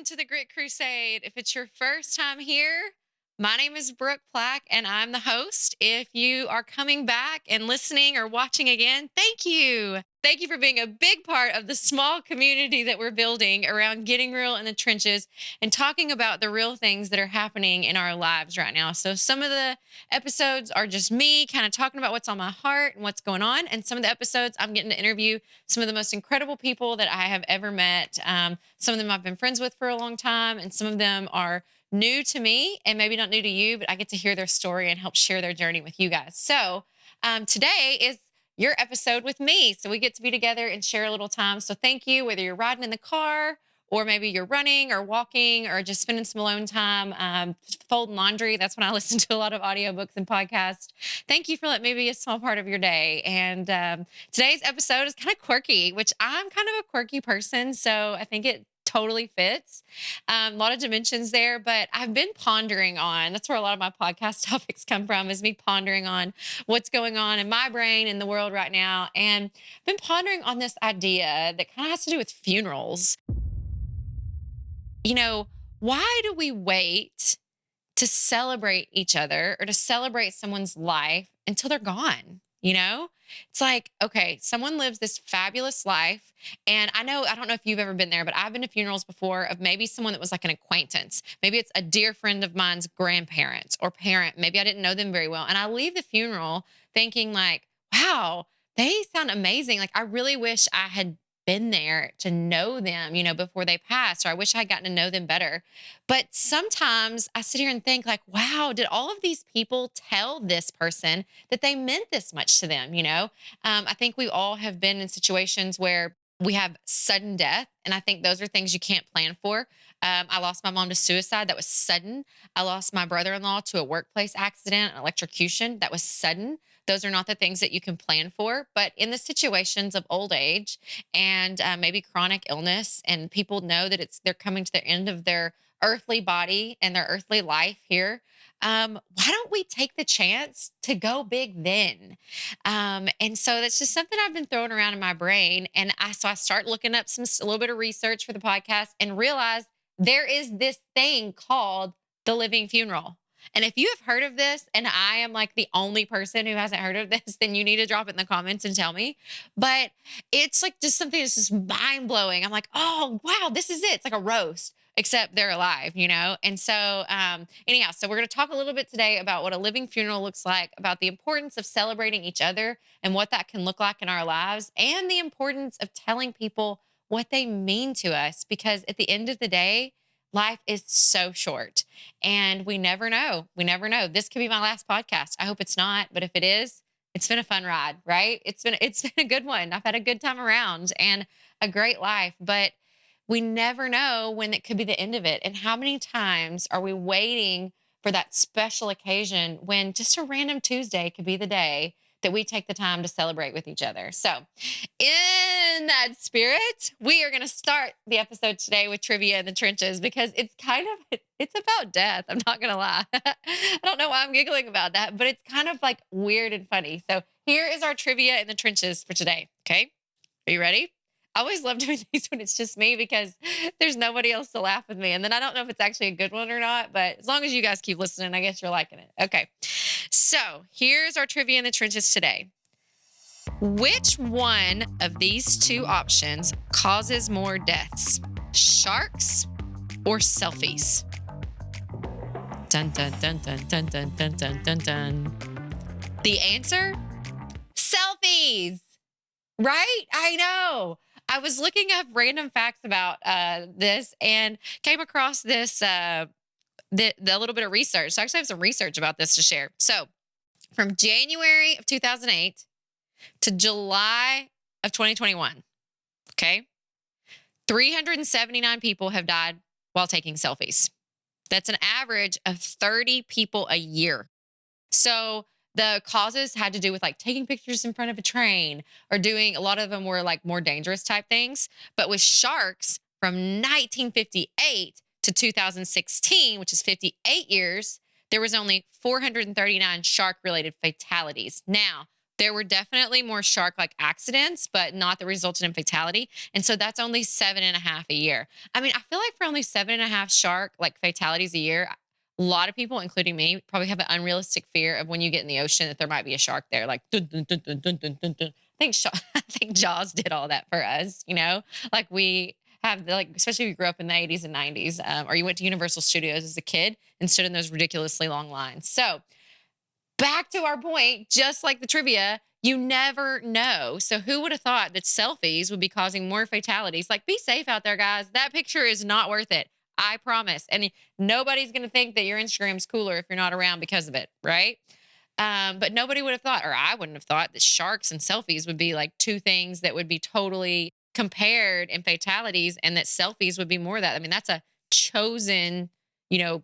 Welcome to the Grit Crusade. If it's your first time here, my name is Brooke Plack and I'm the host. If you are coming back and listening or watching again, thank you. Thank you for being a big part of the small community that we're building around getting real in the trenches and talking about the real things that are happening in our lives right now. So, some of the episodes are just me kind of talking about what's on my heart and what's going on. And some of the episodes, I'm getting to interview some of the most incredible people that I have ever met. Some of them I've been friends with for a long time, and some of them are new to me and maybe not new to you, but I get to hear their story and help share their journey with you guys. So, today is your episode with me. So we get to be together and share a little time. So thank you, whether you're riding in the car or maybe you're running or walking or just spending some alone time, folding laundry. That's when I listen to a lot of audiobooks and podcasts. Thank you for letting me be a small part of your day. And today's episode is kind of quirky, which I'm kind of a quirky person. So I think it totally fits. A lot of dimensions there, but I've been pondering on, that's where a lot of my podcast topics come from, is me pondering on what's going on in my brain in the world right now. And I've been pondering on this idea that kind of has to do with funerals. You know, why do we wait to celebrate each other or to celebrate someone's life until they're gone? It's like, okay, someone lives this fabulous life. And I don't know if you've ever been there, but I've been to funerals before of maybe someone that was like an acquaintance. Maybe it's a dear friend of mine's grandparents or parent. Maybe I didn't know them very well. And I leave the funeral thinking, like, wow, they sound amazing. Like, I really wish I had been there to know them, before they passed, or I wish I had gotten to know them better. But sometimes I sit here and think, like, wow, did all of these people tell this person that they meant this much to them? I think we all have been in situations where we have sudden death. And I think those are things you can't plan for. I lost my mom to suicide. That was sudden. I lost my brother-in-law to a workplace accident, an electrocution. That was sudden. Those are not the things that you can plan for. But in the situations of old age and maybe chronic illness, and people know that they're coming to the end of their earthly body and their earthly life here, why don't we take the chance to go big then? And so that's just something I've been throwing around in my brain. And I start looking up a little bit of research for the podcast and realize there is this thing called the living funeral. And if you have heard of this, and I am like the only person who hasn't heard of this, then you need to drop it in the comments and tell me. But it's like just something that's just mind blowing. I'm like, oh, wow, this is it. It's like a roast, except they're alive. And so, anyhow, so we're going to talk a little bit today about what a living funeral looks like, about the importance of celebrating each other and what that can look like in our lives, and the importance of telling people what they mean to us. Because at the end of the day, life is so short and we never know. We never know. This could be my last podcast. I hope it's not, but if it is, it's been a fun ride, right? It's been a good one. I've had a good time around and a great life, but we never know when it could be the end of it. And how many times are we waiting for that special occasion when just a random Tuesday could be the day that we take the time to celebrate with each other? So, in that spirit, we are going to start the episode today with trivia in the trenches, because it's about death. I'm not going to lie. I don't know why I'm giggling about that, but it's kind of like weird and funny. So, here is our trivia in the trenches for today. Okay. Are you ready? I always love doing these when it's just me, because there's nobody else to laugh with me. And then I don't know if it's actually a good one or not, but as long as you guys keep listening, I guess you're liking it. Okay. So here's our trivia in the trenches today. Which one of these two options causes more deaths? Sharks or selfies? Dun, dun, dun, dun, dun, dun, dun, dun, dun, dun. The answer? Selfies. Right? I know. I was looking up random facts about this and came across this, the little bit of research. So I actually have some research about this to share. So from January of 2008 to July of 2021, okay, 379 people have died while taking selfies. That's an average of 30 people a year. So the causes had to do with like taking pictures in front of a train, or doing, a lot of them were like more dangerous type things. But with sharks, from 1958 to 2016, which is 58 years, there was only 439 shark related fatalities. Now, There were definitely more shark like accidents, but not that resulted in fatality. And so that's only 7.5 a year. I mean, I feel like for only 7.5 shark like fatalities a year, a lot of people, including me, probably have an unrealistic fear of when you get in the ocean that there might be a shark there. Like, dun, dun, dun, dun, dun, dun, dun, dun. I think Jaws did all that for us, like we have like, especially if you grew up in the 80s and 90s, or you went to Universal Studios as a kid and stood in those ridiculously long lines. So back to our point, just like the trivia, you never know. So who would have thought that selfies would be causing more fatalities? Like, be safe out there, guys. That picture is not worth it. I promise. And nobody's going to think that your Instagram's cooler if you're not around because of it, right? But nobody would have thought, or I wouldn't have thought, that sharks and selfies would be like two things that would be totally compared in fatalities, and that selfies would be more of that. I mean, that's a chosen, you know,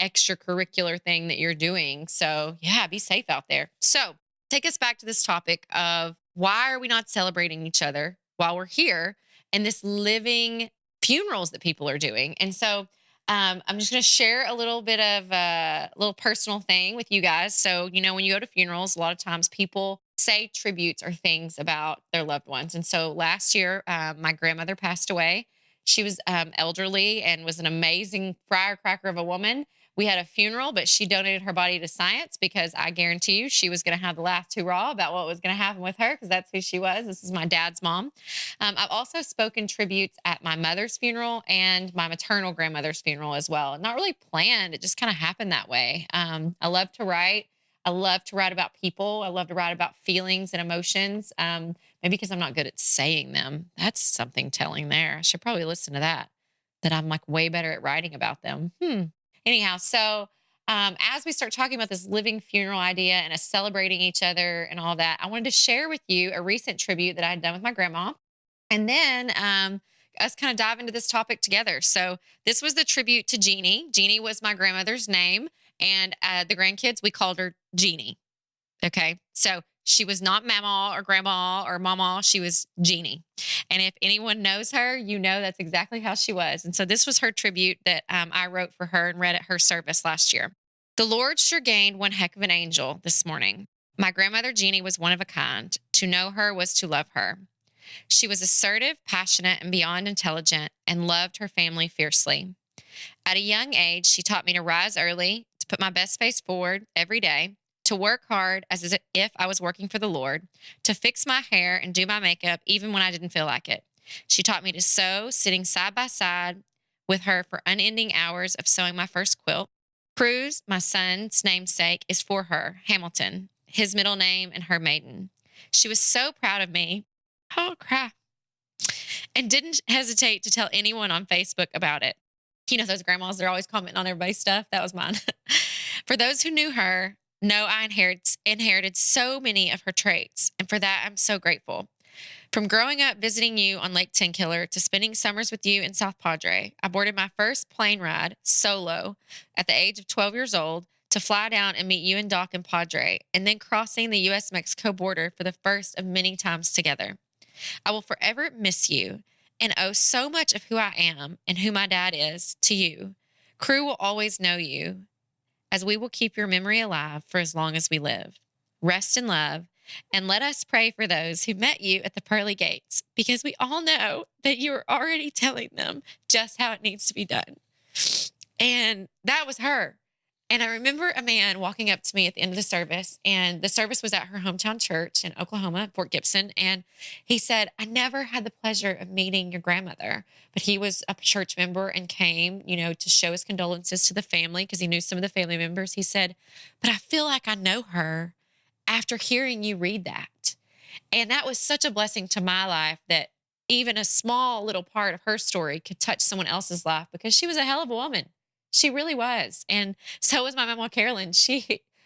extracurricular thing that you're doing. So, yeah, be safe out there. So, take us back to this topic of why are we not celebrating each other while we're here and this living funerals that people are doing? And so, I'm just going to share a little bit of a little personal thing with you guys. So, when you go to funerals, a lot of times people say tributes or things about their loved ones. And so last year, my grandmother passed away. She was elderly and was an amazing firecracker of a woman. We had a funeral, but she donated her body to science because I guarantee you she was going to have the last hurrah about what was going to happen with her, because that's who she was. This is my dad's mom. I've also spoken tributes at my mother's funeral and my maternal grandmother's funeral as well. Not really planned. It just kind of happened that way. I love to write. I love to write about people. I love to write about feelings and emotions. Maybe because I'm not good at saying them. That's something telling there. I should probably listen to that I'm like way better at writing about them. Anyhow, so as we start talking about this living funeral idea and us celebrating each other and all that, I wanted to share with you a recent tribute that I had done with my grandma. And then us kind of dive into this topic together. So this was the tribute to Jeannie. Jeannie was my grandmother's name. And the grandkids, we called her Jeannie. Okay. So she was not mama or grandma or mama. She was Jeannie. And if anyone knows her, that's exactly how she was. And so this was her tribute that I wrote for her and read at her service last year. The Lord sure gained one heck of an angel this morning. My grandmother Jeannie was one of a kind. To know her was to love her. She was assertive, passionate, and beyond intelligent, and loved her family fiercely. At a young age, she taught me to rise early, to put my best face forward every day, to work hard as if I was working for the Lord, to fix my hair and do my makeup even when I didn't feel like it. She taught me to sew, sitting side by side with her for unending hours of sewing my first quilt. Cruz, my son's namesake, is for her, Hamilton, his middle name and her maiden. She was so proud of me. Oh, crap. And didn't hesitate to tell anyone on Facebook about it. Those grandmas, they're always commenting on everybody's stuff. That was mine. For those who knew her, know I inherited so many of her traits. And for that, I'm so grateful. From growing up visiting you on Lake Tenkiller to spending summers with you in South Padre, I boarded my first plane ride solo at the age of 12 years old to fly down and meet you and Doc in Padre, and then crossing the U.S.-Mexico border for the first of many times together. I will forever miss you and owe so much of who I am and who my dad is to you. Crew will always know you, as we will keep your memory alive for as long as we live. Rest in love, and let us pray for those who met you at the pearly gates, because we all know that you are already telling them just how it needs to be done. And that was her. And I remember a man walking up to me at the end of the service, and the service was at her hometown church in Oklahoma, Fort Gibson. And he said, I never had the pleasure of meeting your grandmother, but he was a church member and came, to show his condolences to the family because he knew some of the family members. He said, but I feel like I know her after hearing you read that. And that was such a blessing to my life that even a small little part of her story could touch someone else's life, because she was a hell of a woman. She really was. And so was my mama, Carolyn.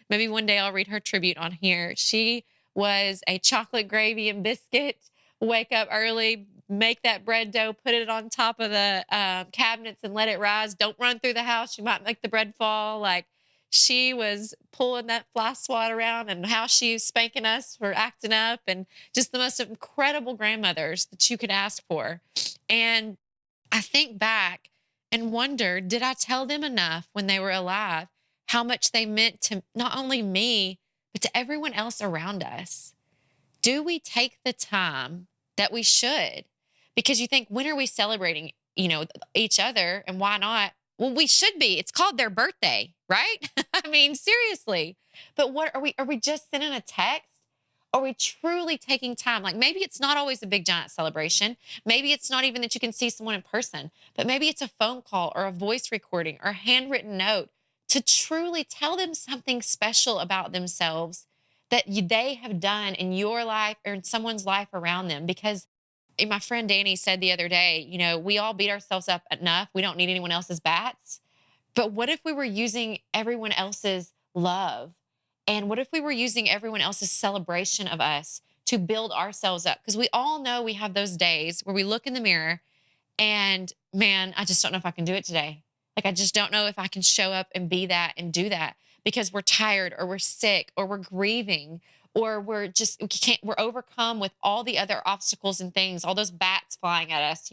Maybe one day I'll read her tribute on here. She was a chocolate gravy and biscuit, wake up early, make that bread dough, put it on top of the cabinets and let it rise. Don't run through the house. You might make the bread fall. Like, she was pulling that fly swat around, and how she was spanking us for acting up, and just the most incredible grandmothers that you could ask for. And I think back and wonder, did I tell them enough when they were alive how much they meant to not only me, but to everyone else around us? Do we take the time that we should? Because you think, when are we celebrating, each other, and why not? Well, we should be. It's called their birthday, right? I mean, seriously. But what are we just sending a text? Are we truly taking time? Like, maybe it's not always a big giant celebration. Maybe it's not even that you can see someone in person, but maybe it's a phone call or a voice recording or a handwritten note to truly tell them something special about themselves that they have done in your life or in someone's life around them. Because my friend Danny said the other day, we all beat ourselves up enough. We don't need anyone else's bats. But what if we were using everyone else's love? And what if we were using everyone else's celebration of us to build ourselves up? Because we all know we have those days where we look in the mirror and, man, I just don't know if I can do it today. Like, I just don't know if I can show up and be that and do that because we're tired or we're sick or we're grieving or we're overcome with all the other obstacles and things, all those bats flying at us.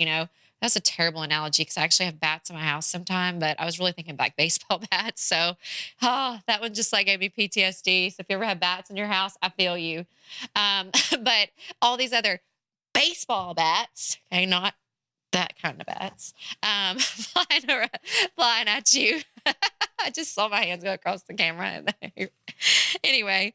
That's a terrible analogy because I actually have bats in my house sometime, but I was really thinking like baseball bats. So, that one just like gave me PTSD. So if you ever have bats in your house, I feel you. But all these other baseball bats, okay, not that kind of bats, flying at you. I just saw my hands go across the camera. Anyway,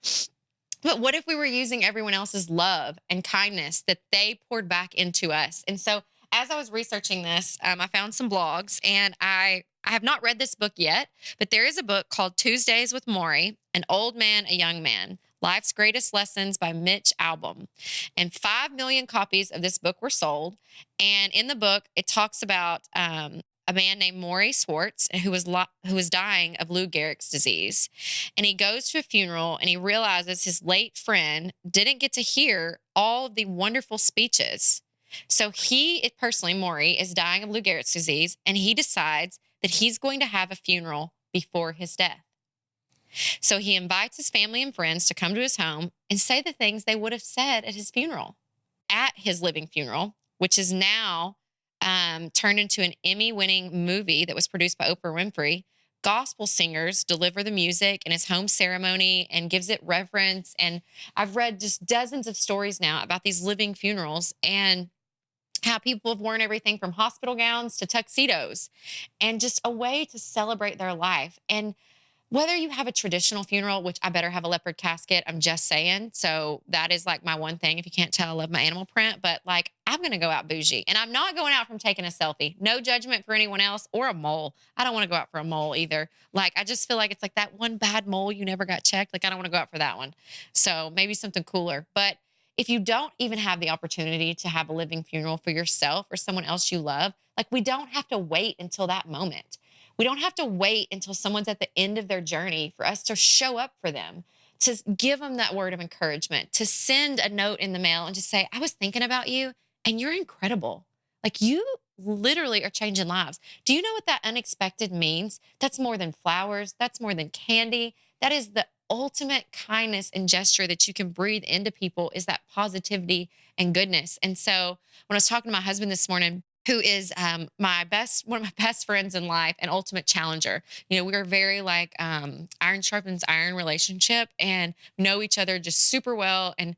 but what if we were using everyone else's love and kindness that they poured back into us? And so, as I was researching this, I found some blogs, and I have not read this book yet, but there is a book called Tuesdays with Maury, An Old Man, a Young Man. Life's Greatest Lessons by Mitch Albom. And 5 million copies of this book were sold. And in the book, it talks about a man named Maury Swartz who was dying of Lou Gehrig's disease. And he goes to a funeral and he realizes his late friend didn't get to hear all of the wonderful speeches. So personally, Maury, is dying of Lou Gehrig's disease, and he decides that he's going to have a funeral before his death. So he invites his family and friends to come to his home and say the things they would have said at his funeral, at his living funeral, which is now turned into an Emmy-winning movie that was produced by Oprah Winfrey. Gospel singers deliver the music in his home ceremony and gives it reverence. And I've read just dozens of stories now about these living funerals and how people have worn everything from hospital gowns to tuxedos and just a way to celebrate their life. And whether you have a traditional funeral, which I better have a leopard casket, I'm just saying. So that is like my one thing. If you can't tell, I love my animal print, but like I'm going to go out bougie, and I'm not going out from taking a selfie. No judgment for anyone else or a mole. I don't want to go out for a mole either. Like, I just feel like it's like that one bad mole you never got checked. Like, I don't want to go out for that one. So maybe something cooler. But if you don't even have the opportunity to have a living funeral for yourself or someone else you love, like, we don't have to wait until that moment. We don't have to wait until someone's at the end of their journey for us to show up for them, to give them that word of encouragement, to send a note in the mail and just say, I was thinking about you and you're incredible. Like, you literally are changing lives. Do you know what that unexpected means? That's more than flowers. That's more than candy. That is the ultimate kindness and gesture that you can breathe into people, is that positivity and goodness. And so when I was talking to my husband this morning, who is one of my best friends in life, an ultimate challenger. We are very like iron sharpens iron relationship and know each other just super well. And,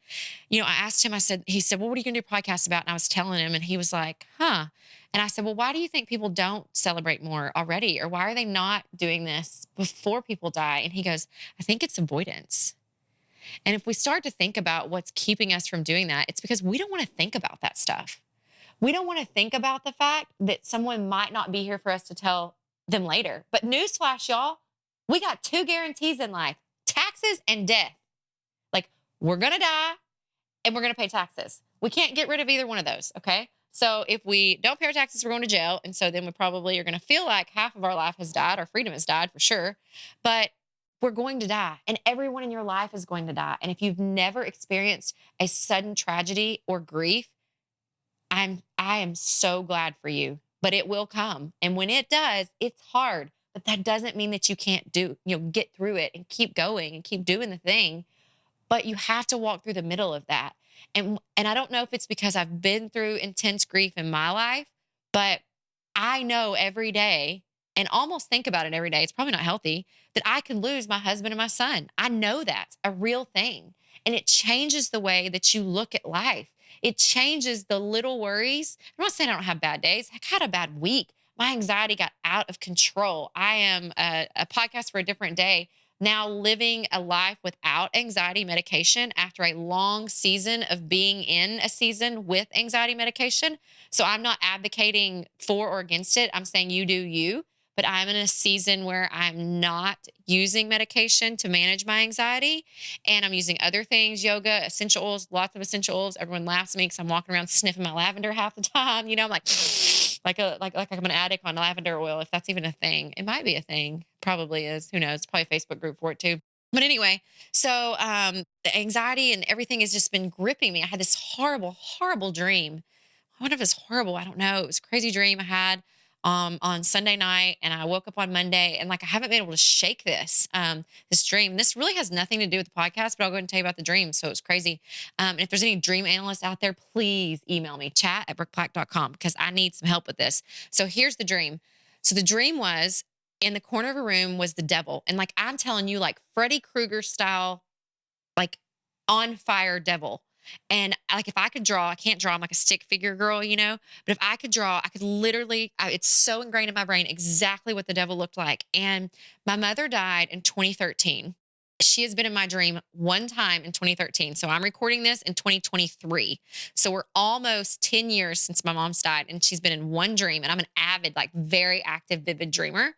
I asked him, he said, well, what are you going to do a podcast about? And I was telling him, and he was like, huh. And I said, well, why do you think people don't celebrate more already? Or why are they not doing this before people die? And he goes, I think it's avoidance. And if we start to think about what's keeping us from doing that, it's because we don't want to think about that stuff. We don't want to think about the fact that someone might not be here for us to tell them later. But newsflash, y'all, we got 2 guarantees in life: taxes and death. Like, we're going to die and we're going to pay taxes. We can't get rid of either one of those, okay? So if we don't pay our taxes, we're going to jail. And so then we probably are going to feel like half of our life has died. Our freedom has died for sure. But we're going to die, and everyone in your life is going to die. And if you've never experienced a sudden tragedy or grief, I am so glad for you, but it will come. And when it does, it's hard, but that doesn't mean that you can't get through it and keep going and keep doing the thing. But you have to walk through the middle of that. And I don't know if it's because I've been through intense grief in my life, but I know every day, and almost think about it every day, it's probably not healthy, that I could lose my husband and my son. I know that's a real thing. And it changes the way that you look at life. It changes the little worries. I'm not saying I don't have bad days. I had a bad week. My anxiety got out of control. I am a podcast for a different day, now living a life without anxiety medication after a long season of being in a season with anxiety medication. So I'm not advocating for or against it. I'm saying you do you, but I'm in a season where I'm not using medication to manage my anxiety, and I'm using other things, yoga, essential oils, lots of essential oils. Everyone laughs at me because I'm walking around sniffing my lavender half the time. I'm like, like I'm an addict on lavender oil, if that's even a thing. It might be a thing. Probably is. Who knows? Probably a Facebook group for it too. But anyway, so the anxiety and everything has just been gripping me. I had this horrible, horrible dream. What if it's horrible? I don't know. It was a crazy dream I had on Sunday night, and I woke up on Monday, and like I haven't been able to shake this dream. This really has nothing to do with the podcast, but I'll go ahead and tell you about the dream. So it's crazy. And if there's any dream analysts out there, please email me, chat@brookplack.com, because I need some help with this. So here's the dream. So the dream was, in the corner of a room was the devil, and like I'm telling you, like Freddy Krueger style, like on fire devil. And like, if I could draw, I can't draw. I'm like a stick figure girl, but if I could draw, I could literally, it's so ingrained in my brain exactly what the devil looked like. And my mother died in 2013. She has been in my dream one time in 2013. So I'm recording this in 2023. So we're almost 10 years since my mom's died, and she's been in one dream. And I'm an avid, like very active, vivid dreamer.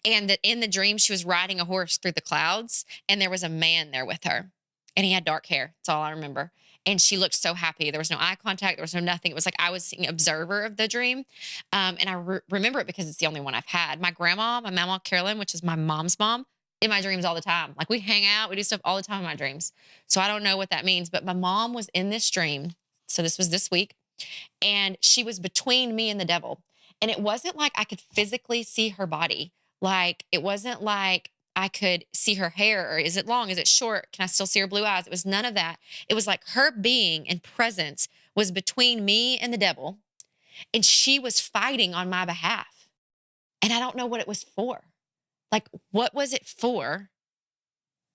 And that in the dream, she was riding a horse through the clouds, and there was a man there with her, and he had dark hair. That's all I remember. And she looked so happy. There was no eye contact. There was no nothing. It was like I was seeing observer of the dream. And I remember it because it's the only one I've had. My grandma, my mama, Carolyn, which is my mom's mom, in my dreams all the time. Like we hang out, we do stuff all the time in my dreams. So I don't know what that means, but my mom was in this dream. So this was this week. And she was between me and the devil. And it wasn't like I could physically see her body. Like it wasn't like I could see her hair, or is it long? Is it short? Can I still see her blue eyes? It was none of that. It was like her being and presence was between me and the devil, and she was fighting on my behalf. And I don't know what it was for. Like, what was it for?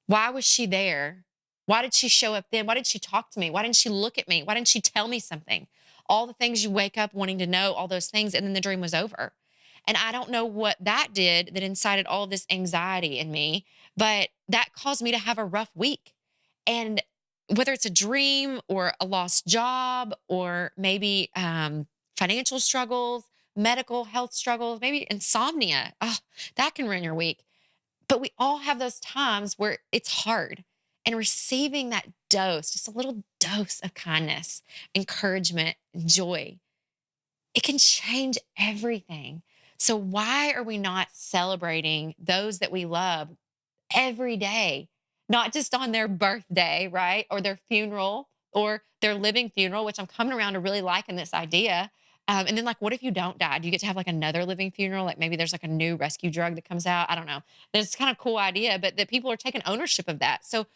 Why was she there? Why did she show up then? Why did she talk to me? Why didn't she look at me? Why didn't she tell me something? All the things you wake up wanting to know, all those things, and then the dream was over. And I don't know what that did that incited all this anxiety in me, but that caused me to have a rough week. And whether it's a dream or a lost job, or maybe financial struggles, medical health struggles, maybe insomnia, that can ruin your week. But we all have those times where it's hard. And receiving that dose, just a little dose of kindness, encouragement, joy, it can change everything. So why are we not celebrating those that we love every day? Not just on their birthday, right? Or their funeral, or their living funeral, which I'm coming around to really liking this idea. And then, like, what if you don't die? Do you get to have like another living funeral? Like maybe there's like a new rescue drug that comes out. I don't know. It's kind of cool idea, but that people are taking ownership of that. So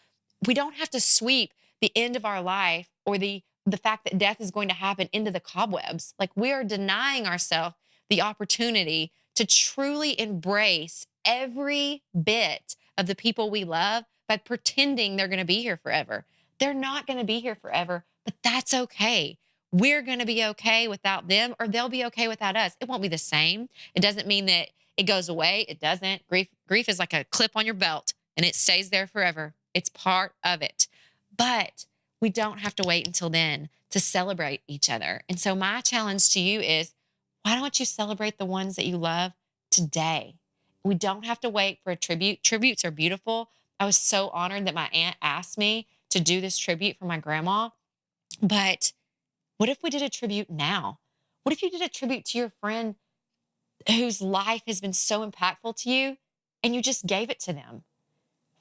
we don't have to sweep the end of our life, or the fact that death is going to happen, into the cobwebs. Like we are denying ourselves the opportunity to truly embrace every bit of the people we love by pretending they're going to be here forever. They're not going to be here forever, but that's okay. We're going to be okay without them, or they'll be okay without us. It won't be the same. It doesn't mean that it goes away. It doesn't. Grief is like a clip on your belt, and it stays there forever. It's part of it. But we don't have to wait until then to celebrate each other. And so my challenge to you is, why don't you celebrate the ones that you love today? We don't have to wait for a tribute. Tributes are beautiful. I was so honored that my aunt asked me to do this tribute for my grandma. But what if we did a tribute now? What if you did a tribute to your friend whose life has been so impactful to you, and you just gave it to them?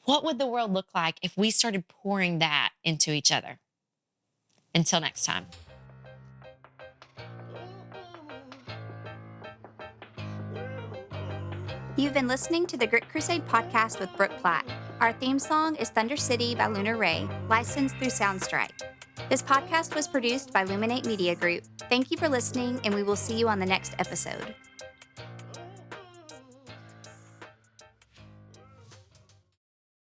What would the world look like if we started pouring that into each other? Until next time. You've been listening to the Grit Crusade podcast with Brooke Platt. Our theme song is Thunder City by Lunar Ray, licensed through Soundstripe. This podcast was produced by Luminate Media Group. Thank you for listening, and we will see you on the next episode.